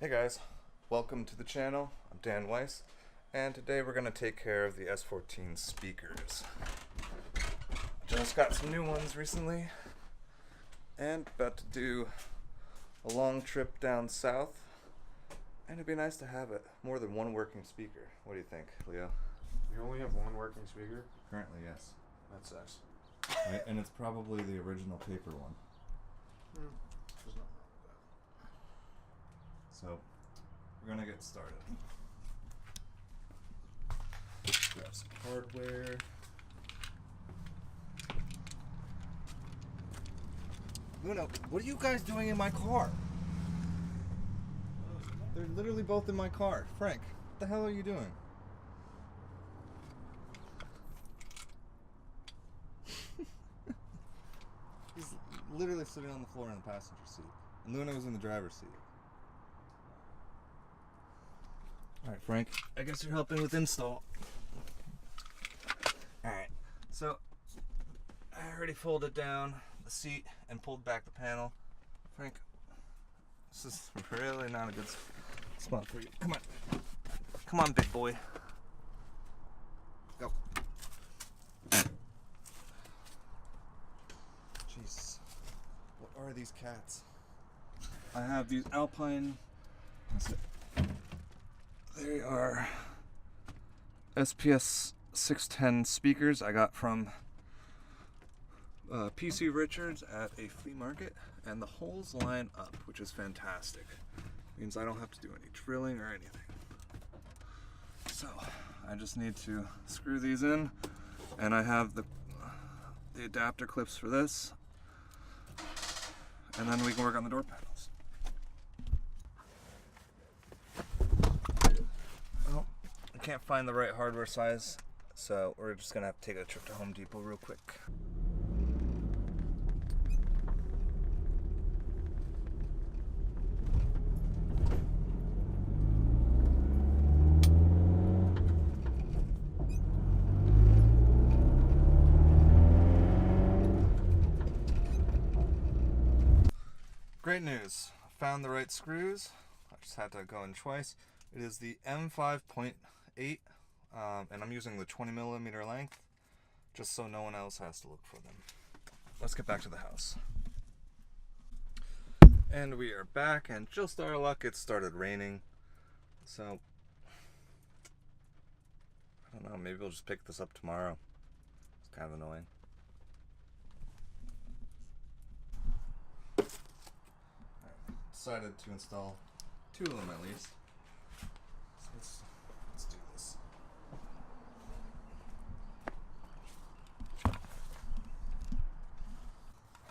Hey guys, welcome to the channel. I'm Dan Weiss, and today we're going to take care of the s14 speakers. Just got some new ones recently, and about to do a long trip down south, and it'd be nice to have more than one working speaker. What do you think, Leo? You only have one working speaker? Currently, yes. That sucks. Right, and it's probably the original paper one. There's nothing wrong with that. So, we're gonna get started. Grab some hardware. Luna, what are you guys doing in my car? They're literally both in my car. Frank, what the hell are you doing? He's literally sitting on the floor in the passenger seat. And Luna was in the driver's seat. Alright, Frank, I guess you're helping with install. Alright, so I already folded down the seat and pulled back the panel. Frank, this is really not a good spot for you. Come on. Come on, big boy. Go. Jeez. What are these cats? I have these Alpine... They are s14 speakers I got from PC Richards at a flea market, and the holes line up, which is fantastic. Means I don't have to do any drilling or anything. So I just need to screw these in, and I have the adapter clips for this, and then we can work on the door panels. Can't find the right hardware size, so we're just gonna have to take a trip to Home Depot real quick. Great news, I found the right screws. I just had to go in twice. It is the M5.8, and I'm using the 20mm length, just so no one else has to look for them. Let's get back to the house. And we are back, and just our luck, it started raining. So, I don't know, maybe we'll just pick this up tomorrow. It's kind of annoying. Right, decided to install 2 of them at least. Let's do this.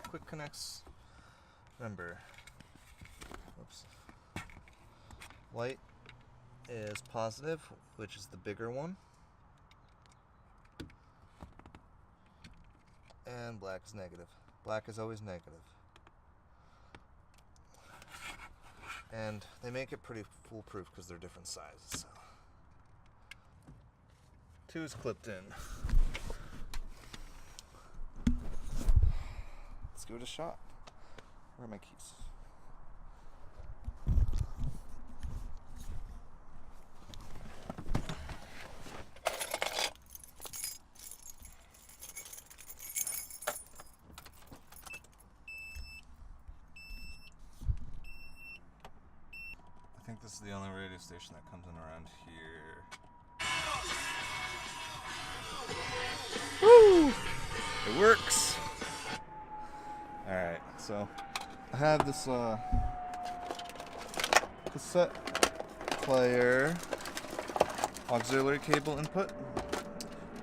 Quick connects. Remember, oops. White is positive, which is the bigger one, and black is negative. Black is always negative. And they make it pretty foolproof because they're different sizes. So. 2 is clipped in. Let's give it a shot. Where are my keys? I think this is the only radio station that comes in around here. Woo! It works! Alright, so I have this cassette player auxiliary cable input.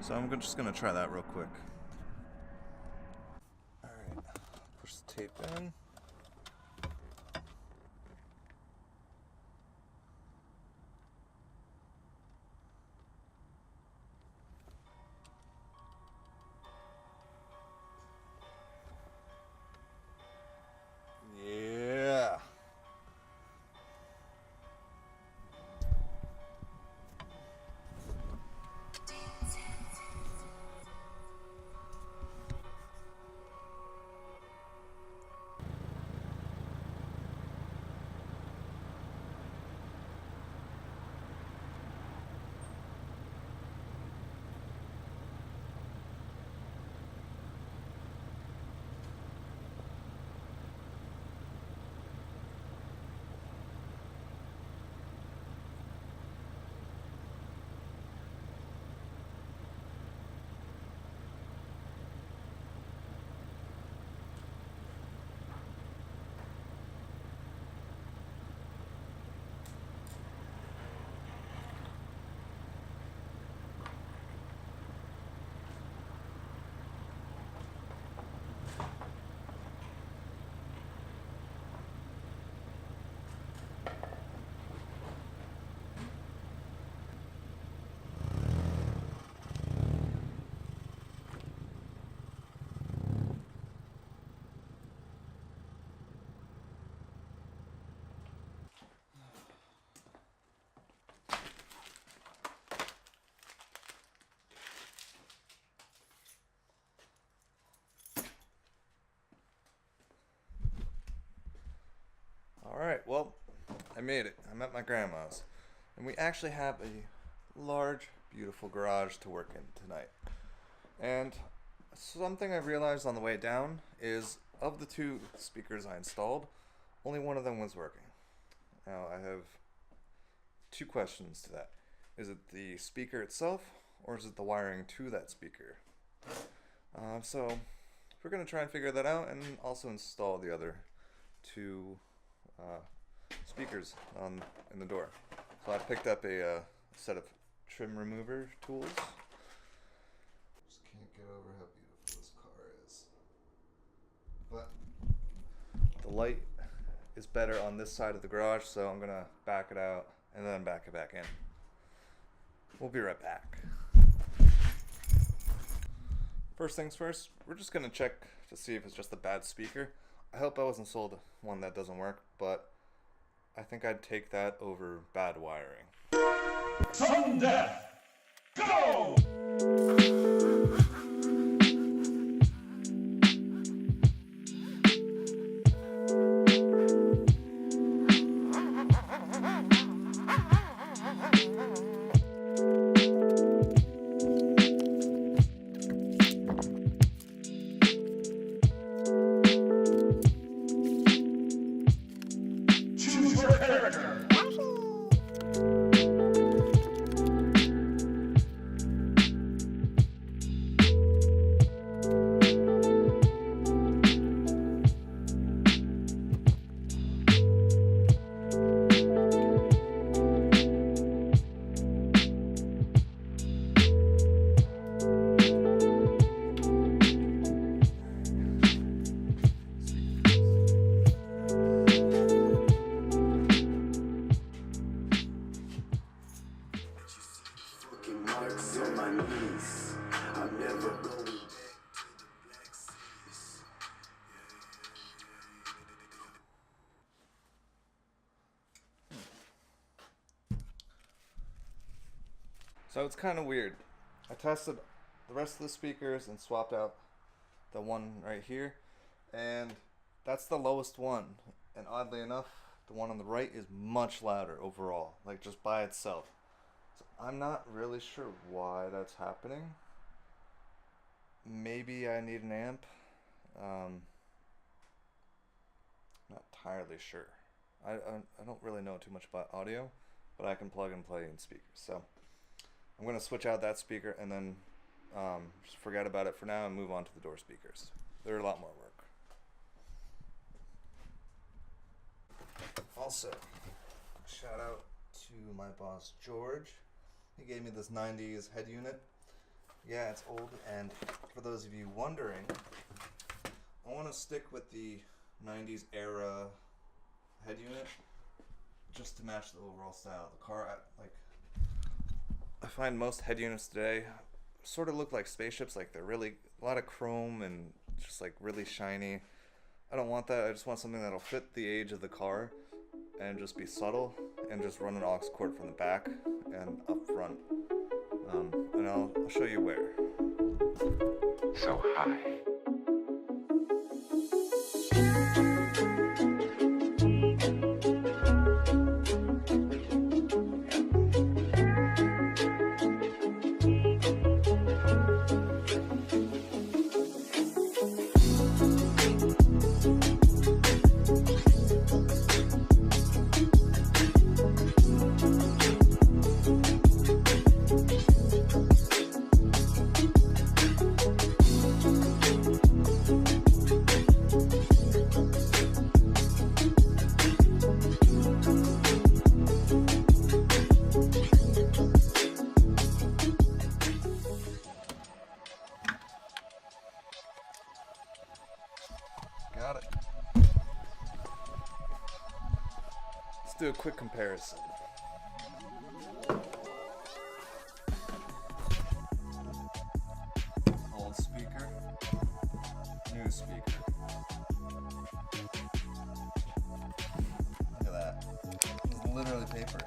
So I'm just gonna try that real quick. Alright, push the tape in. made it. I'm at my grandma's. And we actually have a large, beautiful garage to work in tonight. And something I realized on the way down is, of the two speakers I installed, only one of them was working. Now I have two questions to that. Is it the speaker itself, or is it the wiring to that speaker? So we're going to try and figure that out, and also install the other two speakers in the door. So I picked up a set of trim remover tools. Just can't get over how beautiful this car is. But the light is better on this side of the garage, so I'm gonna back it out and then back it back in. We'll be right back. First things first, we're just gonna check to see if it's just a bad speaker. I hope I wasn't sold one that doesn't work, but I think I'd take that over bad wiring. Sudden death! Go! Choose your character! Marks on my knees. I'm never going back to the black seas. So it's kind of weird. I tested the rest of the speakers and swapped out the one right here, and that's the lowest one. And oddly enough, the one on the right is much louder overall, like just by itself. So I'm not really sure why that's happening. Maybe I need an amp. Not entirely sure. I don't really know too much about audio, but I can plug and play in speakers. So I'm going to switch out that speaker and then just forget about it for now and move on to the door speakers. They're a lot more work. Also, shout out to my boss George. He gave me this 90s head unit. Yeah, it's old, and for those of you wondering, I want to stick with the 90s era head unit just to match the overall style of the car. I find most head units today sort of look like spaceships, like they're really a lot of chrome and just like really shiny. I don't want that. I just want something that'll fit the age of the car and just be subtle and just run an aux cord from the back and up front. And I'll show you where. So high. Got it. Let's do a quick comparison. Old speaker, new speaker. Look at that. It's literally paper.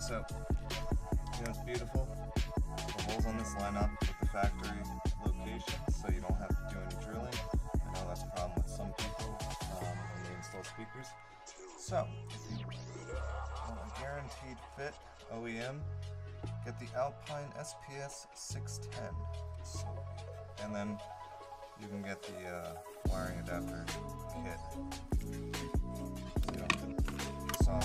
So, you know what's beautiful? The holes on this line up with the factory location, so you don't have to do any drilling. I know that's a problem with some people. speakers. So, if you want a guaranteed fit OEM, get the Alpine SPS 610. So beautiful. And then you can get the wiring adapter kit. So you don't have to solder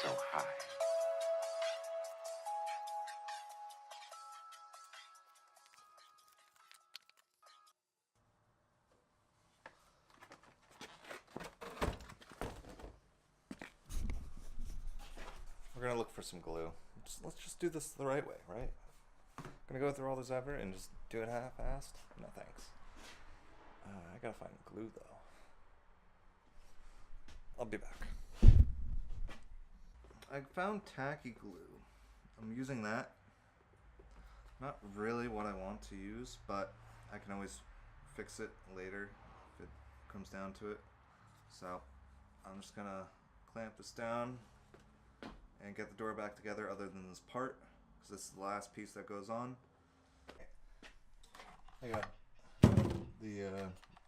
So high. We're gonna look for some glue. Let's just do this the right way, right? Gonna go through all this effort and just do it half-assed? No thanks. I gotta find glue though. I'll be back. I found tacky glue. I'm using that. Not really what I want to use, but I can always fix it later if it comes down to it. So I'm just gonna clamp this down and get the door back together other than this part, because this is the last piece that goes on. I got the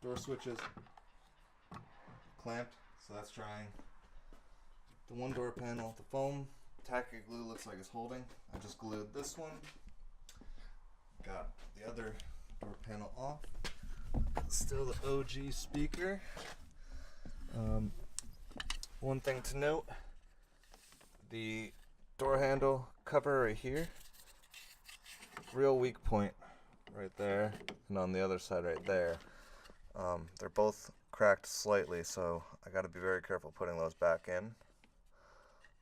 door switches clamped, so that's drying. The one door panel, the foam tacky glue looks like it's holding. I just glued this one. Got the other door panel off. Still the OG speaker. One thing to note, the door handle cover right here, real weak point right there, and on the other side right there. They're both cracked slightly, so I got to be very careful putting those back in.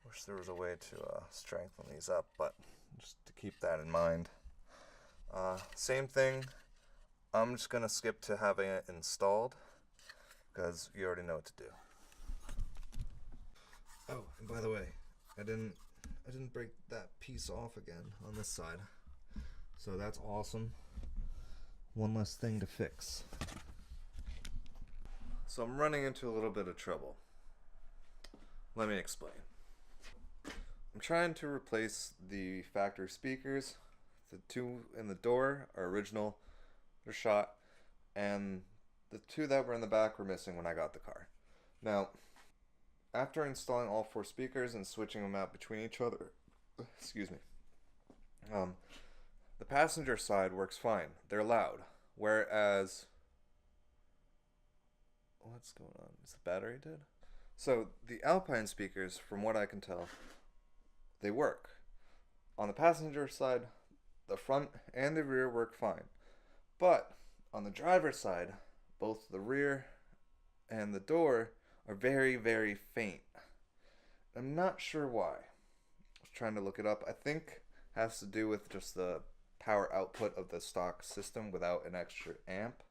Wish there was a way to strengthen these up, but just to keep that in mind. Same thing, I'm just going to skip to having it installed, because you already know what to do. Oh, and by the way, I didn't break that piece off again on this side, so that's awesome. One less thing to fix. So I'm running into a little bit of trouble. Let me explain. I'm trying to replace the factory speakers. The two in the door are original, they're shot, and the two that were in the back were missing when I got the car. Now, after installing all four speakers and switching them out between each other, excuse me, the passenger side works fine. They're loud. Whereas, what's going on? Is the battery dead? So the Alpine speakers, from what I can tell, they work. On the passenger side, the front and the rear work fine. But on the driver's side, both the rear and the door are very, very faint. I'm not sure why. I was trying to look it up. I think it has to do with just the power output of the stock system without an extra amp.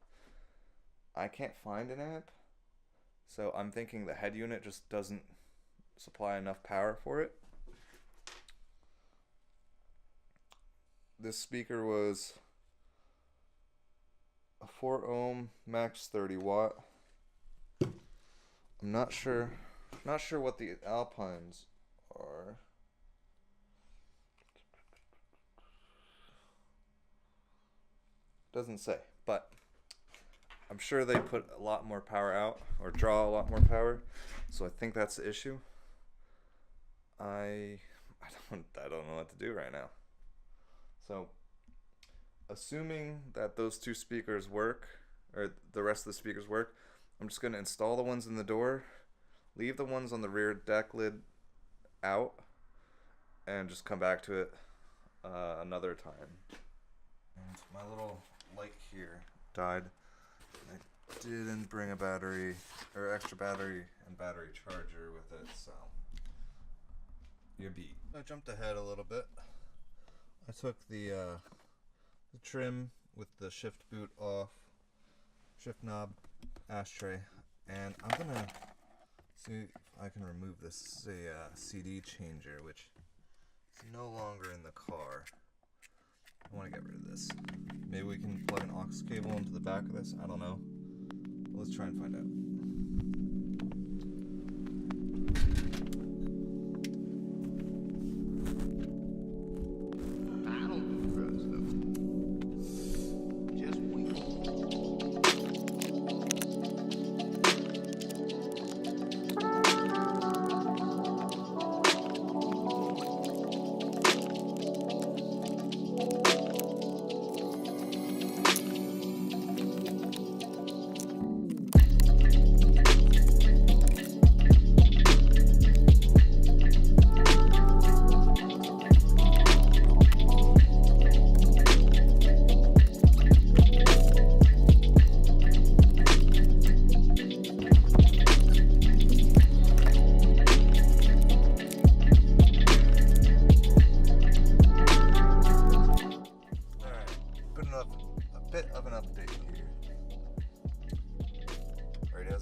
I can't find an amp, so I'm thinking the head unit just doesn't supply enough power for it. This speaker was a 4 ohm max 30 watt. I'm not sure what the Alpines are. Doesn't say, but I'm sure they put a lot more power out or draw a lot more power, so I think that's the issue. I don't know what to do right now. So assuming that those two speakers work, or the rest of the speakers work, I'm just going to install the ones in the door, leave the ones on the rear deck lid out, and just come back to it another time. And my little light here died. I didn't bring a battery, or extra battery and battery charger with it, so you beat. I jumped ahead a little bit. I took the trim with the shift boot off, shift knob, ashtray, and I'm gonna see if I can remove this. This is a CD changer, which is no longer in the car. I want to get rid of this. Maybe we can plug an aux cable into the back of this. I don't know. Let's try and find out.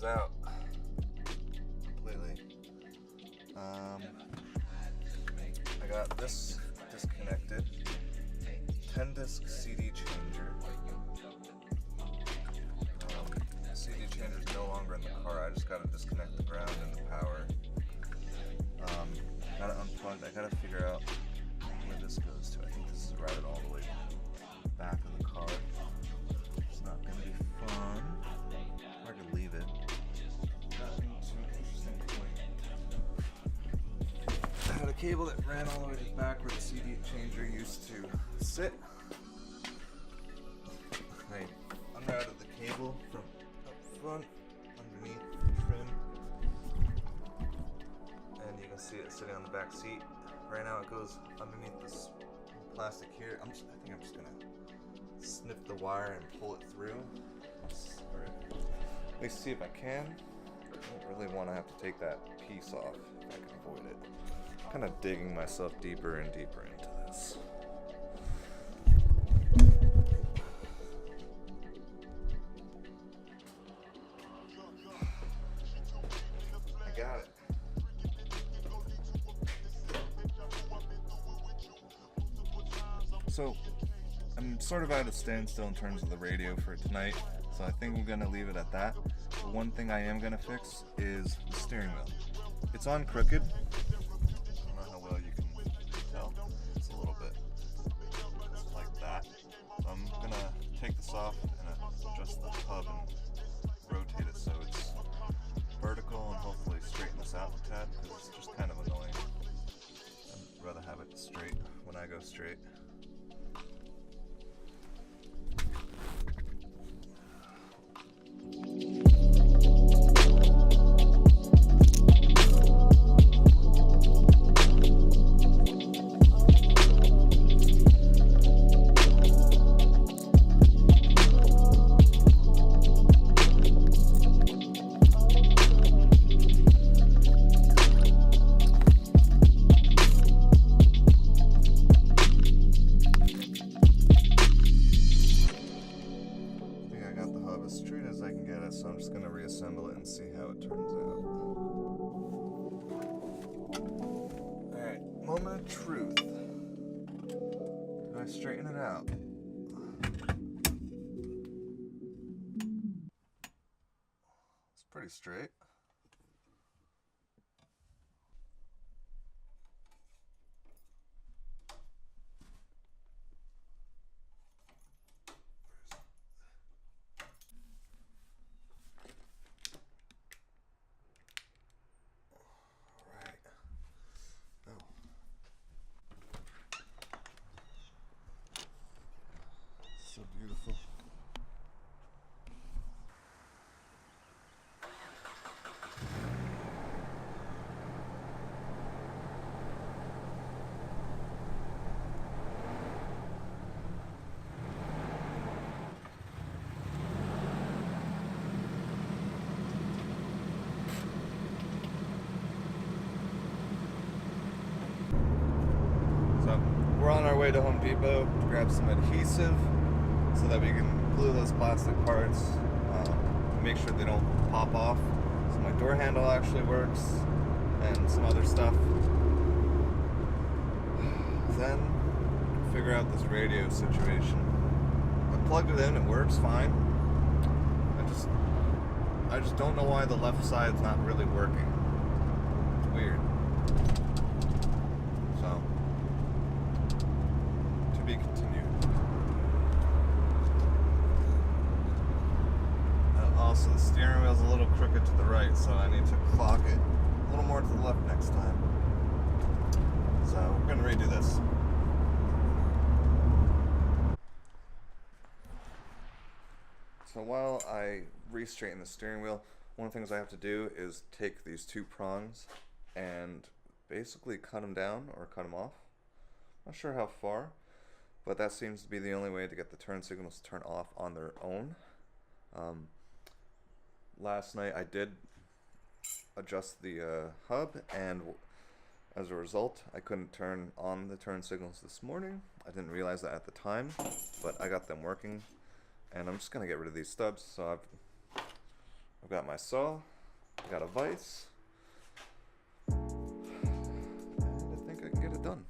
Out completely. I got this disconnected. 10-disc CD changer. The CD changer is no longer in the car. I just gotta disconnect the ground and the power. Gotta unplug. I gotta figure out where this goes to. I think this is routed all the way back of the car. It's not gonna be fun. I could leave it. I had a cable that ran all the way to the back where the CD changer used to sit. I unrouted the cable from up front underneath the trim, and you can see it sitting on the back seat. Right now it goes underneath this plastic here. I think I'm just gonna snip the wire and pull it through. Or at least see if I can. I don't really want to have to take that piece off if I can avoid it. I'm kind of digging myself deeper and deeper into this. I got it. So, I'm sort of at a standstill in terms of the radio for tonight, so I think we're going to leave it at that. The one thing I am going to fix is the steering wheel. It's on crooked. I don't know how well you can tell. It's a little bit just like that. So I'm going to take this off and adjust the hub and rotate it so it's vertical and hopefully straighten this out a tad, because it's just kind of annoying. I'd rather have it straight when I go straight. So I'm just going to reassemble it and see how it turns out. Alright, moment of truth. Did I straighten it out? It's pretty straight. So beautiful. So we're on our way to Home Depot to grab some adhesive so that we can glue those plastic parts, make sure they don't pop off. So my door handle actually works, and some other stuff. Then figure out this radio situation. I plugged it in, it works fine. I just don't know why the left side's not really working. It's weird. So, to be continued. Also, the steering wheel's a little crooked to the right, so I need to clock it a little more to the left next time. So, we're gonna redo this. So while I re-straighten the steering wheel, one of the things I have to do is take these two prongs and basically cut them down or cut them off. Not sure how far, but that seems to be the only way to get the turn signals to turn off on their own. Last night I did adjust the hub, and as a result I couldn't turn on the turn signals this morning. I didn't realize that at the time, but I got them working. And I'm just gonna get rid of these stubs. So I've got my saw, I got a vise, and I think I can get it done.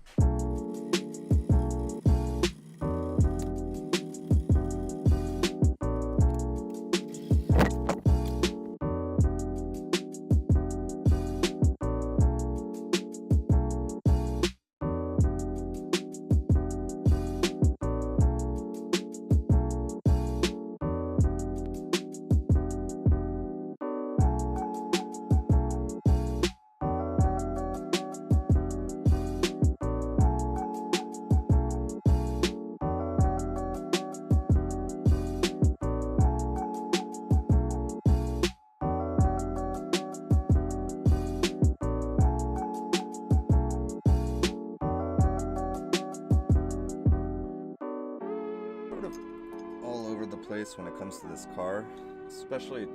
All over the place when it comes to this car, especially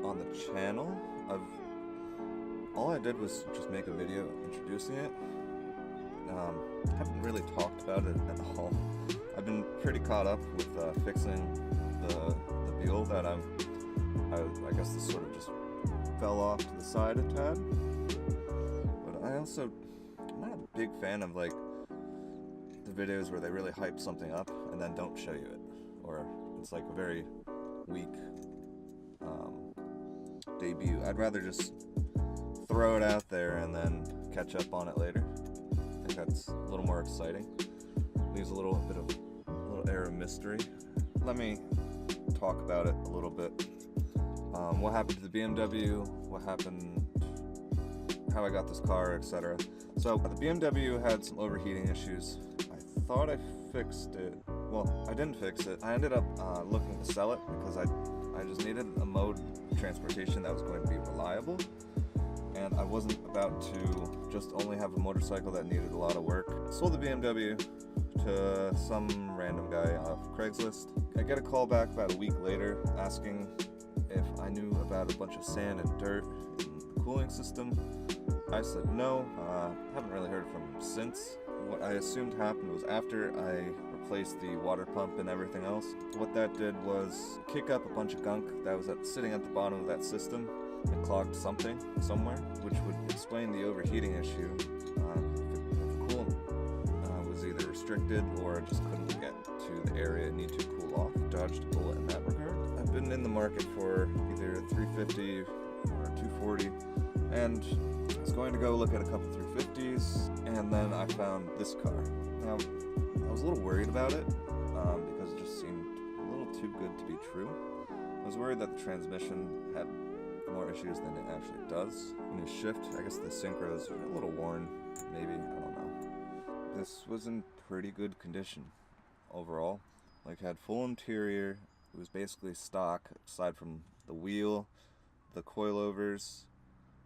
on the channel. All I did was just make a video introducing it. Haven't really talked about it at all. I've been pretty caught up with fixing the wheel that I guess this sort of just fell off to the side a tad. But I'm not a big fan of like the videos where they really hype something up and then don't show you it, or it's like a very weak debut. I'd rather just throw it out there and then catch up on it later. I think that's a little more exciting. Leaves a little air of mystery. Let me talk about it a little bit. What happened to the BMW, what happened, how I got this car, etc. So the BMW had some overheating issues. I thought I fixed it. Well, I didn't fix it. I ended up looking to sell it because I just needed a mode of transportation that was going to be reliable. And I wasn't about to just only have a motorcycle that needed a lot of work. Sold the BMW to some random guy off Craigslist. I get a call back about a week later asking if I knew about a bunch of sand and dirt in the cooling system. I said no. Haven't really heard from him since. What I assumed happened was after I replaced the water pump and everything else, what that did was kick up a bunch of gunk that was sitting at the bottom of that system and clogged something somewhere, which would explain the overheating issue. If the coolant was either restricted or just couldn't get to the area it needed to cool off. Dodged a bullet in that regard. I've been in the market for either 350 or 240, and I was going to go look at a couple 350s, and then I found this car. Now, I was a little worried about it because it just seemed a little too good to be true. I was worried that the transmission had more issues than it actually does. When you shift, I guess the synchros are a little worn, maybe, I don't know. This was in pretty good condition overall. Like, had full interior. It was basically stock, aside from the wheel, the coilovers,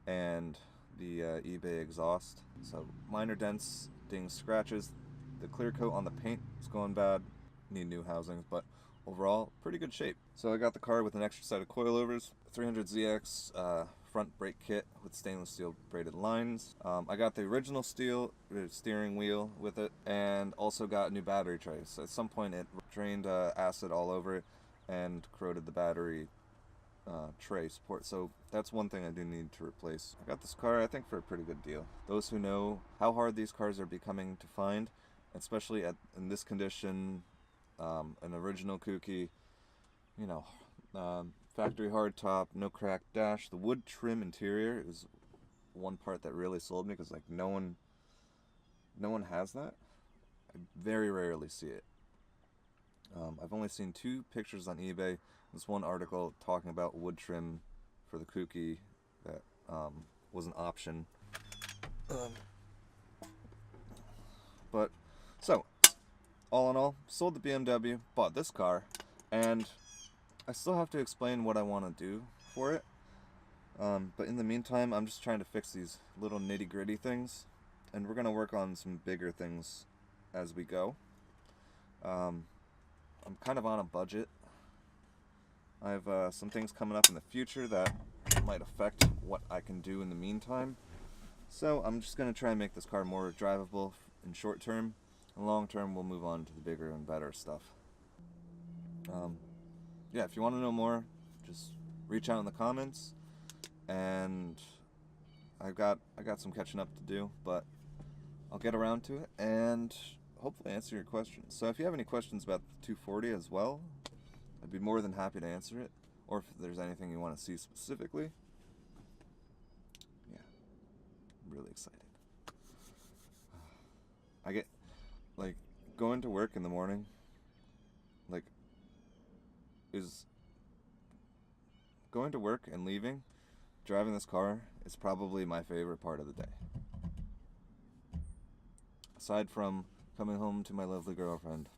and the eBay exhaust. So minor dents, dings, scratches. The clear coat on the paint is going bad. Need new housings, but overall, pretty good shape. So I got the car with an extra set of coilovers, 300ZX front brake kit with stainless steel braided lines. I got the original steel steering wheel with it, and also got new battery trays. At some point it drained acid all over it and corroded the battery tray support, so that's one thing I do need to replace. I got this car, I think, for a pretty good deal. Those who know how hard these cars are becoming to find, especially in this condition, an original kouki, you know, factory hardtop, no cracked dash. The wood trim interior is one part that really sold me, because like no one has that. I very rarely see it. I've only seen 2 pictures on eBay. This one article talking about wood trim for the kouki that was an option. But so, all in all, sold the BMW, bought this car, and I still have to explain what I want to do for it. But in the meantime, I'm just trying to fix these little nitty-gritty things, and we're going to work on some bigger things as we go. I'm kind of on a budget. I have some things coming up in the future that might affect what I can do in the meantime. So I'm just going to try and make this car more drivable in short term. In long term, we'll move on to the bigger and better stuff. Yeah, if you want to know more, just reach out in the comments. And I got some catching up to do, but I'll get around to it and hopefully answer your questions. So if you have any questions about the 240 as well, I'd be more than happy to answer it. Or if there's anything you want to see specifically. Yeah, I'm really excited. I get, like, going to work in the morning, like, going to work and leaving, driving this car is probably my favorite part of the day. Aside from coming home to my lovely girlfriend.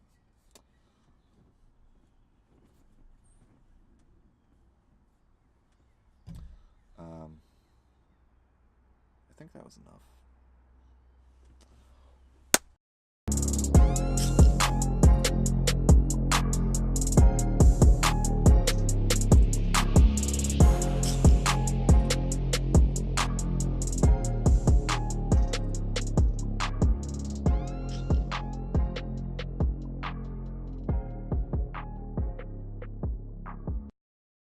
I think that was enough.